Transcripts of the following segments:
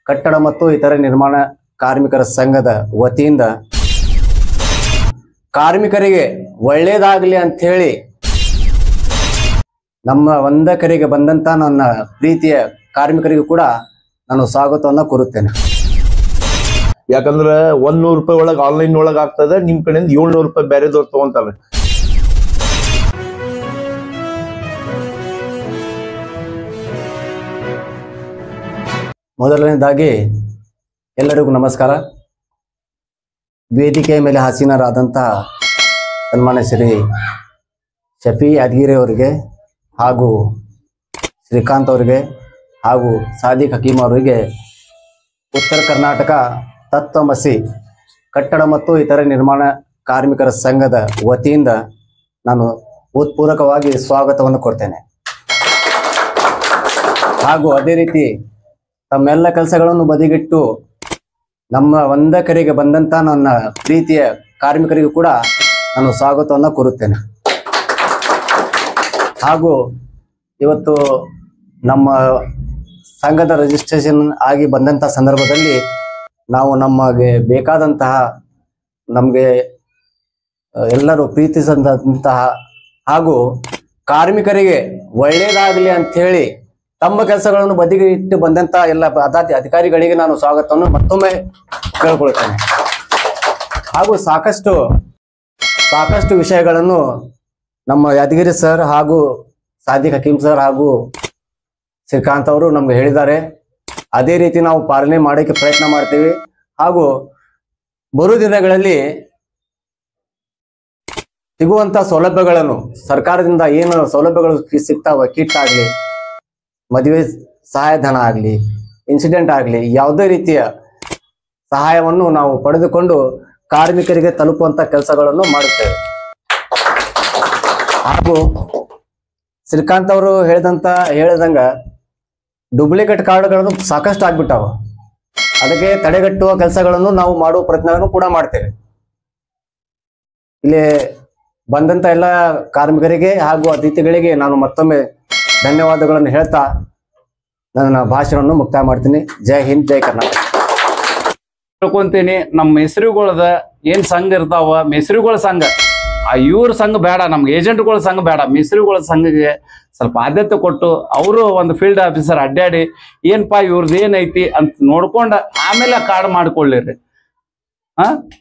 ಕಟ್ಟಡ ಮತ್ತು ಇತರೆ ನಿರ್ಮಾಣ ಕಾರ್ಮಿಕರ ಸಂಘದ ವತಿಯಿಂದ ಕಾರ್ಮಿಕರಿಗೆ ಒಳ್ಳೆಯದಾಗಲಿ ಅಂತ ಹೇಳಿ ನಮ್ಮ ಒಂದ ಕರೆಗೆ ಬಂದಂತ ನನ್ನ ಪ್ರೀತಿಯ ಕಾರ್ಮಿಕರಿಗೂ ಕೂಡ ನಾನು ಸ್ವಾಗತವನ್ನು ಕೋರುತ್ತೇನೆ. ಯಾಕಂದ್ರೆ 100 ರೂಪಾಯಿ ಒಳಗೆ ಆನ್ಲೈನ್ ಒಳಗೆ ಆಗ್ತದೆ, ನಿಮ್ ಕಡೆಯಿಂದ 700 ರೂಪಾಯಿ ಬೇರೆದವ್ರು ತಗೊಂತಾರೆ. ಮೊದಲನೇದಾಗಿ ಎಲ್ಲರಿಗೂ ನಮಸ್ಕಾರ. ವೇದಿಕೆಯ ಮೇಲೆ ಹಾಸೀನರಾದಂತಹ ಸನ್ಮಾನ್ಯ ಶ್ರೀ ಶಫಿ ಯಾದಗಿರಿ ಅವರಿಗೆ ಹಾಗೂ ಶ್ರೀಕಾಂತ್ ಅವರಿಗೆ ಹಾಗೂ ಸಾದಿಕ್ ಹಕೀಮ್ ಅವರಿಗೆ ಉತ್ತರ ಕರ್ನಾಟಕ ತತ್ವಮಸಿ ಕಟ್ಟಡ ಮತ್ತು ಇತರೆ ನಿರ್ಮಾಣ ಕಾರ್ಮಿಕರ ಸಂಘದ ವತಿಯಿಂದ ನಾನು ಉತ್ಪೂರ್ವಕವಾಗಿ ಸ್ವಾಗತವನ್ನು ಕೊಡ್ತೇನೆ. ಹಾಗೂ ಅದೇ ರೀತಿ ತಮ್ಮೆಲ್ಲ ಕೆಲಸಗಳನ್ನು ಬದಿಗಿಟ್ಟು ನಮ್ಮ ಒಂದ ಕರೆಗೆ ಬಂದಂತ ನನ್ನ ಪ್ರೀತಿಯ ಕಾರ್ಮಿಕರಿಗೂ ಕೂಡ ನಾನು ಸ್ವಾಗತವನ್ನು ಕೋರುತ್ತೇನೆ. ಹಾಗೂ ಇವತ್ತು ನಮ್ಮ ಸಂಘದ ರಿಜಿಸ್ಟ್ರೇಷನ್ ಆಗಿ ಬಂದಂತಹ ಸಂದರ್ಭದಲ್ಲಿ ನಾವು ನಮಗೆ ಬೇಕಾದಂತಹ ನಮಗೆ ಎಲ್ಲರೂ ಪ್ರೀತಿಸಿದಂತಹ ಹಾಗೂ ಕಾರ್ಮಿಕರಿಗೆ ಒಳ್ಳೆಯದಾಗಲಿ ಅಂಥೇಳಿ ತಮ್ಮ ಕೆಲಸಗಳನ್ನು ಬದಿಗೆ ಇಟ್ಟು ಬಂದಂತ ಎಲ್ಲ ಅಧಿಕಾರಿಗಳಿಗೆ ನಾನು ಸ್ವಾಗತವನ್ನು ಮತ್ತೊಮ್ಮೆ ಕೇಳ್ಕೊಳ್ತೇನೆ. ಹಾಗೂ ಸಾಕಷ್ಟು ವಿಷಯಗಳನ್ನು ನಮ್ಮ ಯಾದಗಿರಿ ಸರ್ ಹಾಗೂ ಸಾದಿಕ್ ಹಕೀಮ್ ಸರ್ ಹಾಗೂ ಶ್ರೀಕಾಂತ್ ಅವರು ನಮ್ಗೆ ಹೇಳಿದ್ದಾರೆ. ಅದೇ ರೀತಿ ನಾವು ಪಾಲನೆ ಮಾಡೋಕ್ಕೆ ಪ್ರಯತ್ನ ಮಾಡ್ತೀವಿ. ಹಾಗೂ ಬರುವ ದಿನಗಳಲ್ಲಿ ಸಿಗುವಂತ ಸೌಲಭ್ಯಗಳನ್ನು ಸರ್ಕಾರದಿಂದ ಏನು ಸೌಲಭ್ಯಗಳು ಸಿಗ್ತಾವ, ಕಿಟ್ ಆಗಲಿ, ಮದುವೆ ಸಹಾಯಧನ ಆಗಲಿ, ಇನ್ಸಿಡೆಂಟ್ ಆಗಲಿ, ಯಾವುದೇ ರೀತಿಯ ಸಹಾಯವನ್ನು ನಾವು ಪಡೆದುಕೊಂಡು ಕಾರ್ಮಿಕರಿಗೆ ತಲುಪುವಂತ ಕೆಲಸಗಳನ್ನು ಮಾಡುತ್ತೇವೆ. ಹಾಗೂ ಶ್ರೀಕಾಂತ್ ಅವರು ಹೇಳಿದಂಗ ಡೂಪ್ಲಿಕೇಟ್ ಕಾರ್ಡ್ಗಳನ್ನು ಸಾಕಷ್ಟು ಆಗ್ಬಿಟ್ಟಾವ. ಅದಕ್ಕೆ ತಡೆಗಟ್ಟುವ ಕೆಲಸಗಳನ್ನು ನಾವು ಮಾಡುವ ಪ್ರಯತ್ನವನ್ನು ಕೂಡ ಮಾಡ್ತೇವೆ. ಇಲ್ಲಿ ಬಂದಂತ ಎಲ್ಲ ಕಾರ್ಮಿಕರಿಗೆ ಹಾಗೂ ಅತಿಥಿಗಳಿಗೆ ನಾನು ಮತ್ತೊಮ್ಮೆ ಧನ್ಯವಾದಗಳನ್ನು ಹೇಳ್ತಾ ನನ್ನ ಭಾಷಣವನ್ನು ಮುಕ್ತಾಯ ಮಾಡ್ತೀನಿ. ಜೈ ಹಿಂದ್, ಜೈ ಕರ್ನಾಟಕ. ತಿಳ್ಕೊಂತೀನಿ. ನಮ್ಮ ಮೆಸ್ರಿಗಳದ ಏನ್ ಸಂಘ ಇರ್ತಾವ, ಮೆಸ್ರಿಗಳ ಸಂಘ, ಇವ್ರ ಸಂಘ ಬೇಡ, ನಮ್ಗೆ ಏಜೆಂಟ್ಗಳ ಸಂಘ ಬೇಡ, ಮೆಸ್ರಿಗಳ ಸಂಘಕ್ಕೆ ಸ್ವಲ್ಪ ಆದ್ಯತೆ ಕೊಟ್ಟು ಅವರು ಒಂದು ಫೀಲ್ಡ್ ಆಫೀಸರ್ ಅಡ್ಡಾಡಿ ಏನಪ್ಪಾ ಇವ್ರದ್ದು ಏನೈತಿ ಅಂತ ನೋಡ್ಕೊಂಡು ಆಮೇಲೆ ಕಾರ್ಡ್ ಮಾಡ್ಕೊಳ್ಳಿರಿ.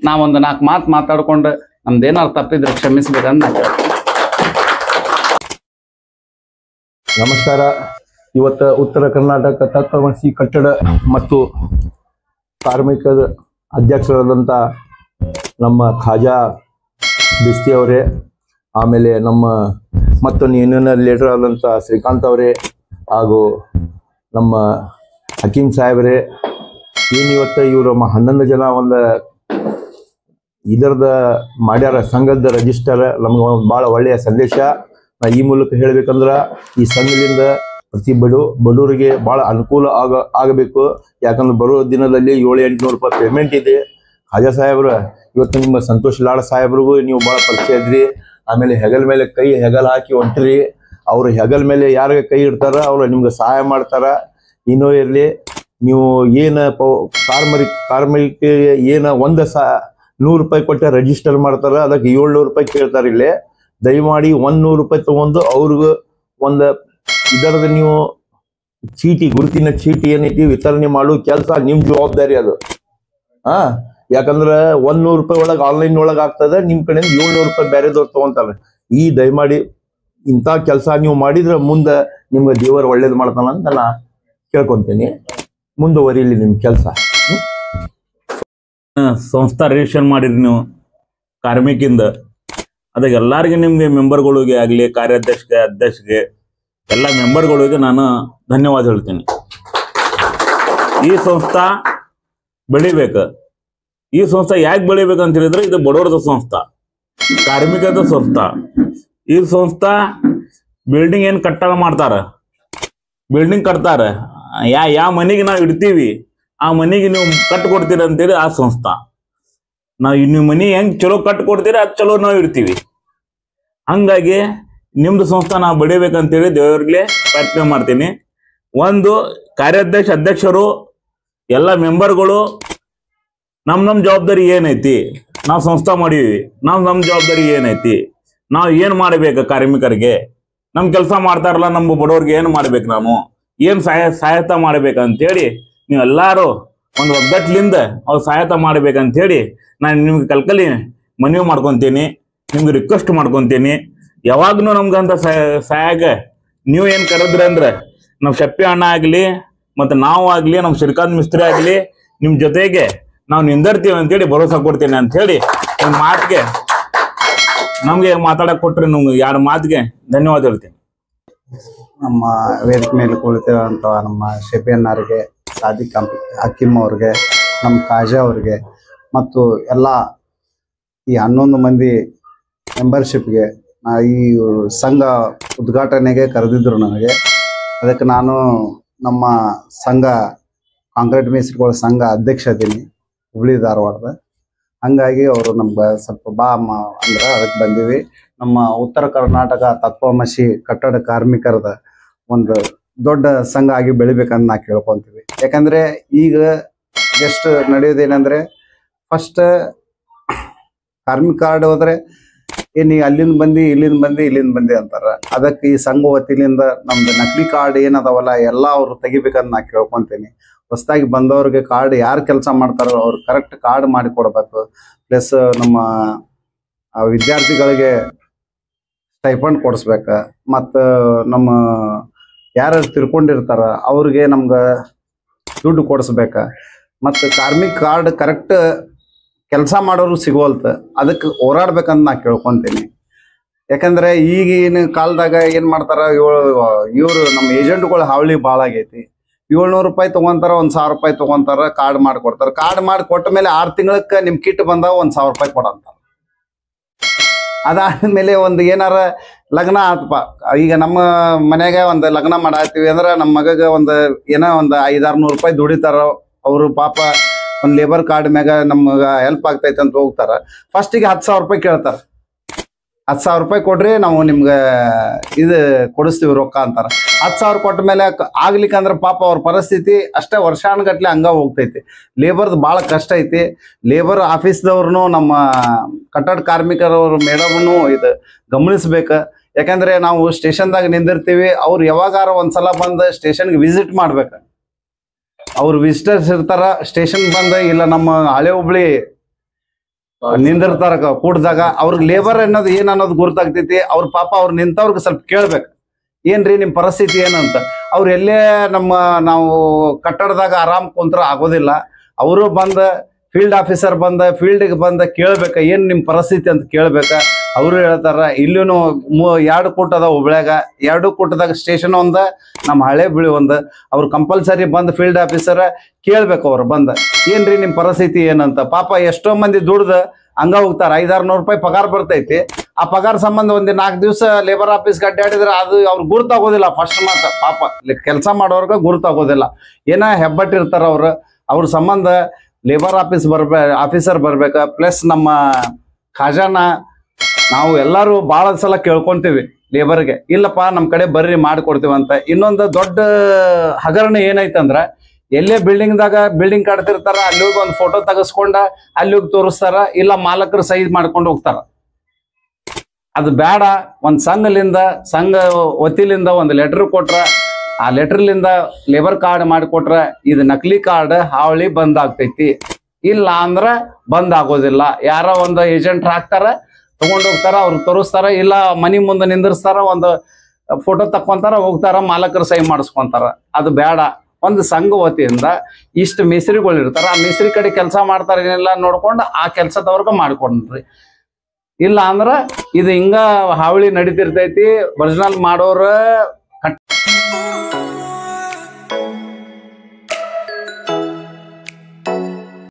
ನಾವೊಂದು 4 ಮಾತು ಮಾತಾಡ್ಕೊಂಡು ನಮ್ದೇನಾರು ತಪ್ಪಿದ್ರೆ ಕ್ಷಮಿಸ್ಬೇಕಂತ ನಾನು ಹೇಳ್ತೀನಿ. ನಮಸ್ಕಾರ. ಇವತ್ತು ಉತ್ತರ ಕರ್ನಾಟಕ ತತ್ವಮಸಿ ಕಟ್ಟಡ ಮತ್ತು ಕಾರ್ಮಿಕರ ಅಧ್ಯಕ್ಷರಾದಂಥ ನಮ್ಮ ಖಾಜಾ ಬಿಸ್ತಿ ಅವರೇ, ಆಮೇಲೆ ನಮ್ಮ ಮತ್ತೊಂದು ಯೂನಿಯನ್ ಲೀಡರ್ ಆದಂಥ ಶ್ರೀಕಾಂತ್ ಅವರೇ, ಹಾಗೂ ನಮ್ಮ ಹಕೀಮ್ ಸಾಹೇಬ್ರೆ, ಇವತ್ತು ಇವರು 11 ಜನ ಒಂದು ಇದರದ ಮಾಡ್ಯಾರ ಸಂಘದ ರಿಜಿಸ್ಟರ್. ನಮ್ಗೆ ಒಂದು ಭಾಳ ಒಳ್ಳೆಯ ಸಂದೇಶ. ನಾ ಈ ಮೂಲಕ ಹೇಳ್ಬೇಕಂದ್ರೆ ಈ ಸಂಘದಿಂದ ಪ್ರತಿ ಬಡವರಿಗೆ ಭಾಳ ಅನುಕೂಲ ಆಗಬೇಕು. ಯಾಕಂದ್ರೆ ಬರೋ ದಿನದಲ್ಲಿ 700-800 ರೂಪಾಯಿ ಪೇಮೆಂಟ್ ಇದೆ. ಖಾಜಾ ಸಾಹೇಬ್ರ ಇವತ್ತು ನಿಮ್ಮ ಸಂತೋಷ್ ಲಾಡ್ ಸಾಹೇಬ್ರಿಗೂ ನೀವು ಭಾಳ ಪರಿಚಯ ಇದ್ರಿ. ಆಮೇಲೆ ಹೆಗಲ್ ಮೇಲೆ ಹೆಗಲ್ ಹಾಕಿ ಹೊಂಟ್ರಿ. ಅವ್ರು ಹೆಗಲ್ ಮೇಲೆ ಯಾರಿಗೆ ಕೈ ಇಡ್ತಾರ ಅವ್ರು ನಿಮ್ಗೆ ಸಹಾಯ ಮಾಡ್ತಾರ. ಇನ್ನೂ ಇರಲಿ, ನೀವು ಏನು ಕಾರ್ಮಿಕರಿಗೆ ಏನು 100 ರೂಪಾಯಿ ಕೊಟ್ಟೆ ರಿಜಿಸ್ಟರ್ ಮಾಡ್ತಾರ, ಅದಕ್ಕೆ 700 ರೂಪಾಯಿ ಕೇಳ್ತಾರೆ. ಇಲ್ಲೇ ದಯಮಾಡಿ 100 ರೂಪಾಯಿ ತಗೊಂಡು ಅವ್ರಿಗೂ ಒಂದು ಇದರದ ನೀವು ಚೀಟಿ, ಗುರುತಿನ ಚೀಟಿ ಏನೈತಿ ವಿತರಣೆ ಮಾಡೋ ಕೆಲಸ ನಿಮ್ಮ ಜವಾಬ್ದಾರಿ ಅದು. ಯಾಕಂದ್ರೆ 100 ರೂಪಾಯಿ ಒಳಗೆ ಆನ್ಲೈನ್ ಒಳಗೆ ಆಗ್ತದೆ, ನಿಮ್ ಕಡೆಯಿಂದ 700 ರೂಪಾಯಿ ಬೇರೆದವ್ರು ತಗೊಂತಾರೆ. ಈ ದಯಮಾಡಿ ಇಂಥ ಕೆಲಸ ನೀವು ಮಾಡಿದ್ರೆ ಮುಂದೆ ನಿಮ್ಗೆ ದೇವರು ಒಳ್ಳೇದು ಮಾಡ್ತಾನ ಅಂತ ನಾ ಕೇಳ್ಕೊಂತೀನಿ. ಮುಂದುವರಿಲಿ ನಿಮ್ಮ ಕೆಲಸ. ಸಂಸ್ಥಾ ರಿಜಿಸ್ಟ್ರೇಷನ್ ಮಾಡಿರಿ ನೀವು ಕಾರ್ಮಿಕಿಂದ, ಅದಕ್ಕೆ ಎಲ್ಲರಿಗೂ ನಿಮಗೆ ಮೆಂಬರ್ಗಳಿಗೆ ಆಗಲಿ, ಕಾರ್ಯಾಧ್ಯಕ್ಷಗೆ, ಅಧ್ಯಕ್ಷಗೆ, ಎಲ್ಲ ಮೆಂಬರ್ಗಳಿಗೆ ನಾನು ಧನ್ಯವಾದ ಹೇಳ್ತೀನಿ. ಈ ಸಂಸ್ಥಾ ಬೆಳಿಬೇಕು. ಈ ಸಂಸ್ಥೆ ಯಾಕೆ ಬೆಳಿಬೇಕಂತ ಹೇಳಿದ್ರೆ ಇದು ಬಡವರದ ಸಂಸ್ಥಾ, ಕಾರ್ಮಿಕದ ಸಂಸ್ಥಾ. ಈ ಸಂಸ್ಥಾ ಬಿಲ್ಡಿಂಗ್ ಏನು ಕಟ್ಟಡ ಮಾಡ್ತಾರ, ಬಿಲ್ಡಿಂಗ್ ಕಟ್ತಾರೆ, ಯಾವ ಮನೆಗೆ ನಾವು ಇಡ್ತೀವಿ ಆ ಮನೆಗೆ ನೀವು ಕಟ್ಟು ಕೊಡ್ತೀರಿ ಅಂತೇಳಿ ಆ ಸಂಸ್ಥಾ. ನೀವು ಮನೆ ಹೆಂಗೆ ಚಲೋ ಕಟ್ಟು ಕೊಡ್ತೀರಿ ಅದು ಚಲೋ ನಾವು ಇಡ್ತೀವಿ. ಹಂಗಾಗಿ ನಿಮ್ದು ಸಂಸ್ಥಾ ನಾವು ಬೆಳಿಬೇಕಂತೇಳಿ ದೇವರಿಗೆ ಪ್ರಯತ್ನ ಮಾಡ್ತೀನಿ. ಒಂದು ಕಾರ್ಯಾಧ್ಯಕ್ಷರು ಎಲ್ಲ ಮೆಂಬರ್ಗಳು ನಮ್ಮ ಜವಾಬ್ದಾರಿ ಏನೈತಿ, ನಾವು ಸಂಸ್ಥೆ ಮಾಡೀವಿ, ನಮ್ಮ ಜವಾಬ್ದಾರಿ ಏನೈತಿ, ನಾವು ಏನು ಮಾಡ್ಬೇಕು ಕಾರ್ಮಿಕರಿಗೆ, ನಮ್ಮ ಕೆಲಸ ಮಾಡ್ತಾರಲ್ಲ ನಮ್ಮ ಬಡವ್ರಿಗೆ ಏನು ಮಾಡ್ಬೇಕು, ನಾವು ಏನು ಸಹಾಯತ ಮಾಡ್ಬೇಕಂತೇಳಿ ನೀವೆಲ್ಲರೂ ಒಂದು ಒಗ್ಗಟ್ಟಿನಿಂದ ಅವ್ರು ಸಹಾಯತ ಮಾಡ್ಬೇಕಂತೇಳಿ ನಾನು ನಿಮ್ಗೆ ಕಲ್ಕಲಿ ಮನವಿ ಮಾಡ್ಕೊತೀನಿ, ನಿಮ್ಗೆ ರಿಕ್ವೆಸ್ಟ್ ಮಾಡ್ಕೊತೀನಿ. ಯಾವಾಗ್ಲೂ ನಮ್ಗಂತ ಸಹಾಯಕ ನೀವು ಏನು ಕರೆದ್ರಿ ಅಂದ್ರೆ ನಮ್ಮ ಶಪ್ಪಿ ಅಣ್ಣ ಆಗಲಿ ಮತ್ತು ನಾವು ಆಗಲಿ ನಮ್ಮ ಶ್ರೀಕಾಂತ್ ಮಿಸ್ತ್ರಿ ಆಗಲಿ ನಿಮ್ಮ ಜೊತೆಗೆ ನಾವು ನಿಂದಿರ್ತೀವಿ ಅಂತೇಳಿ ಭರೋಸಾ ಕೊಡ್ತೀನಿ ಅಂಥೇಳಿ ಒಂದು ಮಾತಿಗೆ ನಮಗೆ ಮಾತಾಡಕ್ಕೆ ಕೊಟ್ಟರೆ ನಿಮ್ಗೆ 2 ಮಾತಿಗೆ ಧನ್ಯವಾದ ಹೇಳ್ತೀನಿ. ನಮ್ಮ ವೇದಿಕೆ ಮೇಲೆ ಕುಳಿತಿರುವಂಥ ನಮ್ಮ ಶೆಫಿಯನ್ನರಿಗೆ, ಸಾದಿಕ್ ಹಕೀಮ್ ಅವ್ರಿಗೆ, ನಮ್ಮ ಕಾಜಾ ಅವ್ರಿಗೆ ಮತ್ತು ಎಲ್ಲ ಈ 11 ಮಂದಿ ಮೆಂಬರ್ಶಿಪ್ಗೆ ಈ ಸಂಘ ಉದ್ಘಾಟನೆಗೆ ಕರೆದಿದ್ರು ನನಗೆ. ಅದಕ್ಕೆ ನಾನು ನಮ್ಮ ಸಂಘ ಕಾಂಕ್ರೀಟ್ ಮೇಸ್ತ್ರಿಗಳ ಸಂಘ ಅಧ್ಯಕ್ಷ ಇದ್ದೀನಿ ಹುಬ್ಳಿ ಧಾರವಾಡದ. ಹಂಗಾಗಿ ಅವರು ನಮ್ಗೆ ಸ್ವಲ್ಪ ಬಾ ಅಂದ್ರೆ ಅದಕ್ಕೆ ಬಂದೀವಿ. ನಮ್ಮ ಉತ್ತರ ಕರ್ನಾಟಕ ತತ್ವಮಸಿ ಕಟ್ಟಡ ಕಾರ್ಮಿಕರದ ಒಂದು ದೊಡ್ಡ ಸಂಘ ಆಗಿ ಬೆಳಿಬೇಕಂತ ನಾ ಕೇಳ್ಕೊಂತೀವಿ. ಯಾಕಂದ್ರೆ ಈಗ ಜಸ್ಟ್ ನಡೆಯೋದೇನಂದ್ರೆ ಫಸ್ಟ್ ಕಾರ್ಮಿಕ ಕಾರ್ಡ್ ಹೋದ್ರೆ ಏನ್ ಅಲ್ಲಿಂದ ಬಂದು ಇಲ್ಲಿಂದ ಬಂದಿ ಅಂತಾರ. ಅದಕ್ಕೆ ಈ ಸಂಘ ವತಿಲಿಂದ ನಮ್ದು ನಕಲಿ ಕಾರ್ಡ್ ಏನದಾವಲ್ಲ ಎಲ್ಲ ಅವ್ರು ತೆಗಿಬೇಕಂತ ನಾ ಕೇಳ್ಕೊಂತೀನಿ. ಹೊಸದಾಗಿ ಬಂದವ್ರಿಗೆ ಕಾರ್ಡ್ ಯಾರು ಕೆಲಸ ಮಾಡ್ತಾರೋ ಅವ್ರು ಕರೆಕ್ಟ್ ಕಾರ್ಡ್ ಮಾಡಿ ಕೊಡ್ಬೇಕು. ಪ್ಲಸ್ ನಮ್ಮ ವಿದ್ಯಾರ್ಥಿಗಳಿಗೆ ಸ್ಟೈಫಂಡ್ ಕೊಡಿಸ್ಬೇಕ. ಮತ್ತು ನಮ್ಮ ಯಾರು ತಿರ್ಕೊಂಡಿರ್ತಾರ ಅವ್ರಿಗೆ ನಮ್ಗೆ ದುಡ್ಡು ಕೊಡಿಸ್ಬೇಕ. ಮತ್ತು ಕಾರ್ಮಿಕ ಕಾರ್ಡ್ ಕರೆಕ್ಟ್ ಕೆಲಸ ಮಾಡೋರು ಸಿಗೋಲ್ತ, ಅದಕ್ಕೆ ಹೋರಾಡ್ಬೇಕಂತ ನಾ ಕೇಳ್ಕೊತೀನಿ. ಯಾಕಂದ್ರೆ ಈಗಿನ ಕಾಲದಾಗ ಏನು ಮಾಡ್ತಾರ, ಇವರು ನಮ್ಮ ಏಜೆಂಟ್ಗಳು ಹಾವಳಿ ಭಾಳ ಆಗೈತಿ. 700 ರೂಪಾಯಿ ತೊಗೊಂತಾರ, 1000 ರೂಪಾಯಿ ತೊಗೊಂತಾರ, ಕಾರ್ಡ್ ಮಾಡಿಕೊಡ್ತಾರ. ಕಾರ್ಡ್ ಮಾಡಿ ಕೊಟ್ಟ ಮೇಲೆ 6 ತಿಂಗಳಕ್ಕೆ ನಿಮ್ಮ ಕಿಟ್ ಬಂದಾವ 1000 ರೂಪಾಯಿ ಕೊಡಂತಾರ. ಅದಾದ್ಮೇಲೆ ಒಂದು ಏನಾರ ಲಗ್ನ ಆತಪ್ಪ, ಈಗ ನಮ್ಮ ಮನೆಗೆ ಒಂದು ಲಗ್ನ ಮಾಡಾತೀವಿ ಅಂದ್ರೆ ನಮ್ಮ ಮಗಗೆ ಒಂದು ಏನೋ ಒಂದು 500-600 ರೂಪಾಯಿ ದುಡಿತಾರ. ಅವರು ಪಾಪ ಒಂದು ಲೇಬರ್ ಕಾರ್ಡ್ ಮ್ಯಾಗ ನಮ್ಗೆ ಹೆಲ್ಪ್ ಆಗ್ತೈತೆ ಅಂತ ಹೋಗ್ತಾರ. ಫಸ್ಟಿಗೆ 10,000 ರೂಪಾಯಿ ಕೇಳ್ತಾರ. 10,000 ರೂಪಾಯಿ ಕೊಡ್ರಿ ನಾವು ನಿಮ್ಗೆ ಇದು ಕೊಡಿಸ್ತೀವಿ ರೊಕ್ಕ ಅಂತಾರ. 10,000 ಕೊಟ್ಟ ಮೇಲೆ ಆಗ್ಲಿಕ್ಕಂದ್ರೆ ಪಾಪ ಅವ್ರ ಪರಿಸ್ಥಿತಿ ಅಷ್ಟೇ ವರ್ಷಾನುಗಟ್ಲೆ ಹಂಗ ಹೋಗ್ತೈತಿ. ಲೇಬರ್ದು ಭಾಳ ಕಷ್ಟ ಐತಿ. ಲೇಬರ್ ಆಫೀಸ್ದವ್ರು ನಮ್ಮ ಕಟ್ಟಡ ಕಾರ್ಮಿಕರವ್ರು ಮೇಡಮ್ನು ಇದು ಗಮನಿಸ್ಬೇಕು. ಯಾಕಂದ್ರೆ ನಾವು ಸ್ಟೇಷನ್ದಾಗ ನಿಂದಿರ್ತೀವಿ, ಅವ್ರು ಯಾವಾಗಾರ ಒಂದ್ಸಲ ಬಂದು ಸ್ಟೇಷನ್ಗೆ ವಿಸಿಟ್ ಮಾಡ್ಬೇಕು. ಅವ್ರು ವಿಸಿಟರ್ಸ್ ಇರ್ತಾರ, ಸ್ಟೇಷನ್ ಬಂದ ಇಲ್ಲ ನಮ್ಮ ಹಳೆ ಹುಬ್ಳಿ ನಿಂದಿರ್ತಾರ ಕೂಡ್ದಾಗ ಅವ್ರಿಗೆ ಲೇಬರ್ ಅನ್ನೋದು ಏನ್ ಅನ್ನೋದು ಗುರ್ತಾಗ್ತೈತಿ. ಅವ್ರ ಪಾಪ ಅವ್ರು ನಿಂತವ್ರಿಗೆ ಸ್ವಲ್ಪ ಕೇಳ್ಬೇಕು, ಏನ್ರಿ ನಿಮ್ಮ ಪರಿಸ್ಥಿತಿ ಏನಂತ. ಅವ್ರು ಎಲ್ಲೇ ನಾವು ಕಟ್ಟಡದಾಗ ಆರಾಮ್ ಕುಂತ್ರ ಆಗೋದಿಲ್ಲ. ಅವರು ಬಂದ ಫೀಲ್ಡ್ ಆಫೀಸರ್ ಬಂದ ಫೀಲ್ಡ್ಗೆ ಬಂದ ಕೇಳ್ಬೇಕ, ಏನ್ ನಿಮ್ಮ ಪರಿಸ್ಥಿತಿ ಅಂತ ಕೇಳ್ಬೇಕ. ಅವರು ಹೇಳ್ತಾರ. ಇಲ್ಲೂ 2 ಕೂಟ ಅದ ಹುಬ್ಳ್ಯಾಗ. 2 ಕೂಟದಾಗ ಸ್ಟೇಷನ್ ಒಂದ, ನಮ್ಮ ಹಳೆ ಬಿಳಿ ಒಂದ. ಅವ್ರು ಕಂಪಲ್ಸರಿ ಬಂದ್ ಫೀಲ್ಡ್ ಆಫೀಸರ್ ಕೇಳ್ಬೇಕು. ಅವ್ರು ಬಂದ ಏನ್ರಿ ನಿಮ್ಮ ಪರಿಸ್ಥಿತಿ ಏನಂತ. ಪಾಪ ಎಷ್ಟೋ ಮಂದಿ ದುಡ್ದು ಹಂಗ ಹೋಗ್ತಾರ. 500-600 ರೂಪಾಯಿ ಪಗಾರ ಬರ್ತೈತಿ. ಆ ಪಗಾರ ಸಂಬಂಧ ಒಂದು 4 ದಿವಸ ಲೇಬರ್ ಆಫೀಸ್ಗೆ ಅಡ್ಡಾಡಿದ್ರೆ ಅದು ಅವ್ರು ಗುರ್ತಾಗೋದಿಲ್ಲ. ಫಸ್ಟ್ ಮಾತ್ರ ಪಾಪ ಕೆಲಸ ಮಾಡೋರ್ಗ ಗುರ್ತಾಗೋದಿಲ್ಲ. ಏನೋ ಹೆಬ್ಬಟ್ಟಿರ್ತಾರ ಅವ್ರ ಸಂಬಂಧ ಲೇಬರ್ ಆಫೀಸರ್ ಬರ್ಬೇಕ. ಪ್ಲಸ್ ನಮ್ಮ ಖಜಾನ ನಾವು ಎಲ್ಲರೂ ಭಾಳ ಸಲ ಕೇಳ್ಕೊಂತೀವಿ ಲೇಬರ್ಗೆ, ಇಲ್ಲಪ್ಪ ನಮ್ಮ ಕಡೆ ಬರ್ರಿ ಮಾಡಿಕೊಡ್ತೀವಿ ಅಂತ. ಇನ್ನೊಂದು ದೊಡ್ಡ ಹಗರಣ ಏನೈತಂದ್ರ, ಎಲ್ಲೇ ಬಿಲ್ಡಿಂಗ್ ಕಟ್ತಿರ್ತಾರ, ಅಲ್ಲಿ ಹೋಗಿ ಒಂದು ಫೋಟೋ ತೆಗೆಸ್ಕೊಂಡ ಅಲ್ಲಿ ಹೋಗಿ ತೋರಿಸ್ತಾರ, ಇಲ್ಲ ಮಾಲಕರು ಸೈಜ್ ಮಾಡ್ಕೊಂಡು ಹೋಗ್ತಾರ. ಅದು ಬೇಡ. ಒಂದು ಸಂಘ ವತಿಲಿಂದ ಒಂದು ಲೆಟರ್ ಕೊಟ್ರ, ಆ ಲೆಟರ್ಲಿಂದ ಲೇಬರ್ ಕಾರ್ಡ್ ಮಾಡಿಕೊಟ್ರ ಇದು ನಕಲಿ ಕಾರ್ಡ್ ಹಾವಳಿ ಬಂದ್ ಆಗ್ತೈತಿ. ಇಲ್ಲ ಅಂದ್ರ ಬಂದ್ ಆಗೋದಿಲ್ಲ. ಯಾರೋ ಒಂದು ಏಜೆಂಟ್ ಹಾಕ್ತಾರ, ತಗೊಂಡೋಗ್ತಾರ, ಅವ್ರು ತೋರಿಸ್ತಾರ, ಇಲ್ಲ ಮನಿ ಮುಂದೆ ನಿಂದಿರ್ಸ್ತಾರ, ಒಂದು ಫೋಟೋ ತಕ್ಕೊಂತಾರ, ಹೋಗ್ತಾರ, ಮಾಲಕರು ಸಹಿ ಮಾಡಿಸ್ಕೊಂತಾರ. ಅದು ಬೇಡ. ಒಂದು ಸಂಘ ವತಿಯಿಂದ ಇಷ್ಟು ಮೇಸ್ತ್ರಿಗಳು ಇರ್ತಾರ, ಆ ಮೇಸ್ತ್ರಿ ಕಡೆ ಕೆಲಸ ಮಾಡ್ತಾರ ಏನಿಲ್ಲ ನೋಡ್ಕೊಂಡು ಆ ಕೆಲಸದವ್ರಿಗೆ ಮಾಡ್ಕೊಂಡ್ರಿ. ಇಲ್ಲ ಅಂದ್ರ ಇದು ಹಿಂಗ ಹಾವಳಿ ನಡೀತಿರ್ತೈತಿ. ಒರಿಜಿನಲ್ ಮಾಡೋರ